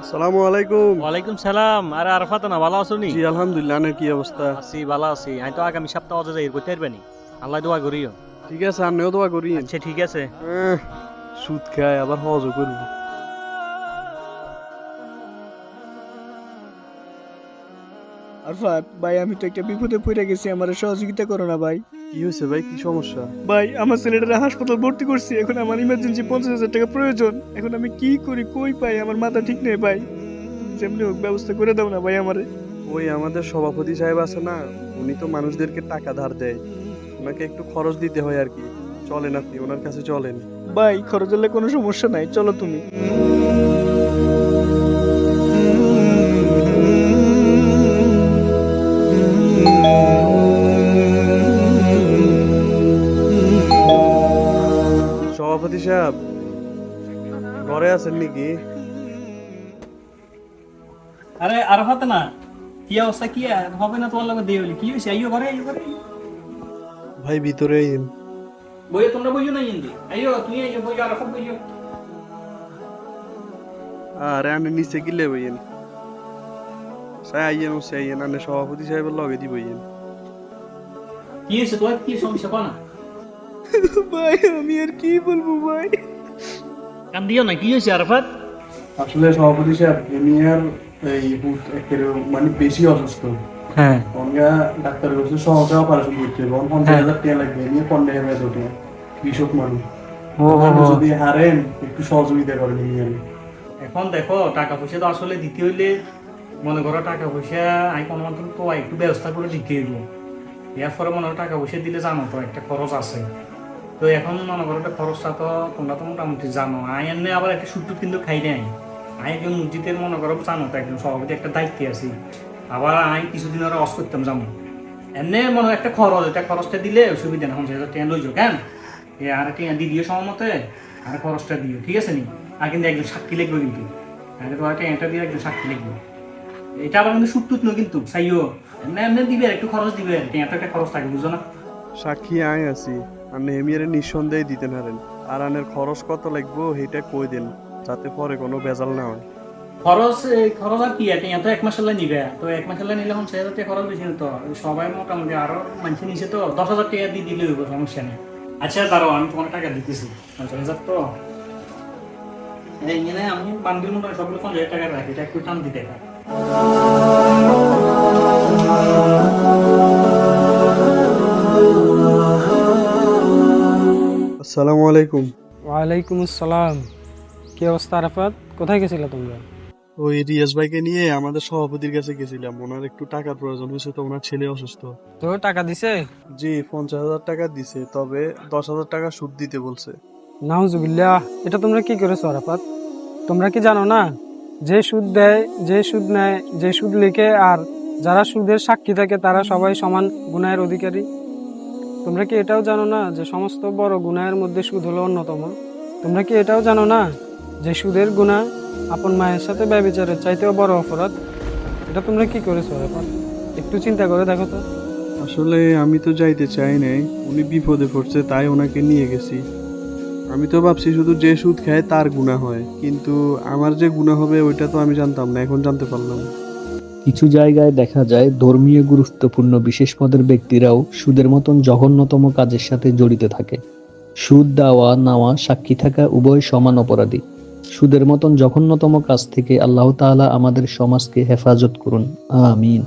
আসসালামু আলাইকুম। ওয়ালাইকুম সালাম। আরে আরফাত না, ভালো আছো নি? জি আলহামদুলিল্লাহ, আপনার কি অবস্থা? আছি, ভালো আছি। আমি তো আগামী সপ্তাহে অজয় যাই, করতে পারবেনি। আল্লাহ দোয়া করিও। ঠিক আছে, আপনিও দোয়া করিন। আচ্ছা ঠিক আছে। আহ, সুদ খায় আবার হজও করবো। আরফাত ভাই, আমি তো একটা বিপদে পড়ে গেছি, আমার সহযোগিতা করো না ভাই। কি হয়েছে ভাই, কি সমস্যা? ভাই, আমার ছেলেটারে হাসপাতাল ভর্তি করছি, এখন আমার ইমার্জেন্সি 50,000 টাকা প্রয়োজন। এখন আমি কি করি, কই পাই? আমার মাথা ঠিক নেই ভাই, তুমি যেমনি হোক ব্যবস্থা করে দাও না ভাই আমারে। ওই আমাদের সভাপতি সাহেব আছে না, উনি তো মানুষদেরকে টাকা ধার দেয়, ওনাকে একটু খরচ দিতে হয় আর কি। চলেন, আপনি ওনার কাছে চলেন। ভাই, খরচ হলে কোনো সমস্যা নাই, চলো তুমি। সভাপতি সাহেব ঘরে আছেন নাকি? আরে আরফাত না, কি অবস্থা? কি হবে না তোমার লগে দিয়ে হইলি? কি হইছে? আইও ঘরে, আইও ঘরে। ভাই ভিতরে আইন। বইয়ে তোমরা বইও না ইন্দি। আইও, তুমি আইও, বইও, আরফাত বইও। আরে আমি নিচে গিলে বইয়েন। সাই আইয়েন, ও সাই আইয়েন, আপনি সভাপতি সাহেবের লগে দি বইয়েন। কি হইছে তোর? কি সমস্যা কও না? ভাই, আমি আর কি বলবো ভাই। কান দিও না, কি হইছে আরফাত? আসলে সভাপতি সাহেব এমিয়ার এই মানে বেশি অসুস্থ। হ্যাঁ। অনগা ডাক্তার বলছে সহজে অপারেশন করতে হবে, 50,000 টাকা লাগবে, এমনি 15,000 টাকা। কৃষক মানুষ, আপনি যদি হারেন একটু সহযোগিতা করেন এমিয়ার। এখন দেখো, টাকা পয়সা তো আসলে দিতে হইলে মনে করো টাকা পয়সা আমি কোনো মতন তো একটু ব্যবস্থা করে দিতে হইব। এরপরে মনে করো টাকা পয়সা দিলে জানো তো একটা খরচ আছে। তো এখন মনে করো একটা খরচটা তো তোমরা তো মোটামুটি জানো। আমি এমনি আবার একটা সুট কিন্তু খাই নাই। আমি একজন মসজিদের মনে করো জানো তো একজন সভাপতি, একটা দায়িত্বে আছি। আবার আমি কিছুদিন ওরা অস করতাম যাবো। এমনি মনে হয় একটা খরচ, এটা খরচটা দিলে অসুবিধা না, 50,000 টাকা লইছো কেন? আর টিয়া দিদিও সময়মতে আর খরচটা দিও, ঠিক আছে নি? আর কিন্তু একজন সাক্ষী লিখবো কিন্তু। তোমার টেনটা দিয়ে একজন সাক্ষী লিখবো। এটা আবার কিন্তু সুটটুত না কিন্তু চাইও। এমনি এমনি দিবে, একটু খরচ দিবে, টেনটা একটা খরচ থাকে, বুঝো না? সাক্ষী আয় আছি, আর এমিয়ারে নিঃসন্দেহে দিতে হারেন। আর আনের খরচ কত লাগবো সেটা কই দেন, যাতে পরে কোনো বেজাল না হয়। খরচ খরচ আর কি, টেন তো 1 মাস নিবে, তো 1 মাস নিলে 50,000 টাকা খরচ বেশি তো। সবাই মোটামুটি আরো মানুষ নিচে তো 10,000 টাকা দিয়ে দিলে হইব, সমস্যা নেই। আচ্ছা দাঁড়াও, আমি তোমার টাকা দিতেছি 50,000 তো। এই নিয়ে আমি বান্ডিল মোটামুটি সবগুলো 50,000 টাকা রাখি, এটা একটু টান দিতে হয়। আসসালামু আলাইকুম। ওয়ালাইকুম আসসালাম। কি অবস্থা আরাফাত? কোথায় গেছিলে তোমরা? ওই রিয়াজ ভাইকে নিয়ে আমাদের সভাপতির কাছে গেছিলাম, ওনার একটু টাকার প্রয়োজন হয়েছে, তো ওনার ছেলে অসুস্থ। তো টাকা দিছে? জি 50,000 টাকা দিছে, তবে 10,000 টাকা সুদ দিতে বলছে। নাউজুবিল্লাহ, এটা তোমরা কি করেছো আরাফাত? তোমরা কি জানো না, যে সুদ দেয়, যে সুদ নেয়, যে সুদ লিখে আর যারা সুদের সাক্ষী থাকে তারা সবাই সমান গুনাহের অধিকারী? তোমরা কি এটাও জানো না যে সমস্ত বড় গুনাহের মধ্যে সুদ হলো অন্যতম? তোমরা কি এটাও জানো না যে সুদের গুনাহ আপন মায়ের সাথে ব্যভিচারের চাইতেও বড় অপরাধ? এটা তোমরা কি করেছো আরাফাত? একটু চিন্তা করে দেখো তো। আসলে আমি তো যাইতে চাই নাই, উনি বিপদে পড়ছে তাই ওনাকে নিয়ে গেছি। আমি তো ভাবছি শুধু যে সুদ খায় তার গুনাহ হয়, কিন্তু আমার যে গুনাহ হবে ওইটা তো আমি জানতাম না, এখন জানতে পারলাম। কিছু জায়গায় দেখা যায় ধর্মীয় গুরুত্বপূর্ণ বিশেষ পদের ব্যক্তিরাও সুদের মতন জঘন্যতম কাজের সাথে জড়িত থাকে। সুদ দেওয়া নেওয়া, সাক্ষী থাকা উভয় সমান অপরাধী। সুদের মতন জঘন্যতম কাজ থেকে আল্লাহ তাআলা আমাদের সমাজকে হেফাজত করুন, আমিন।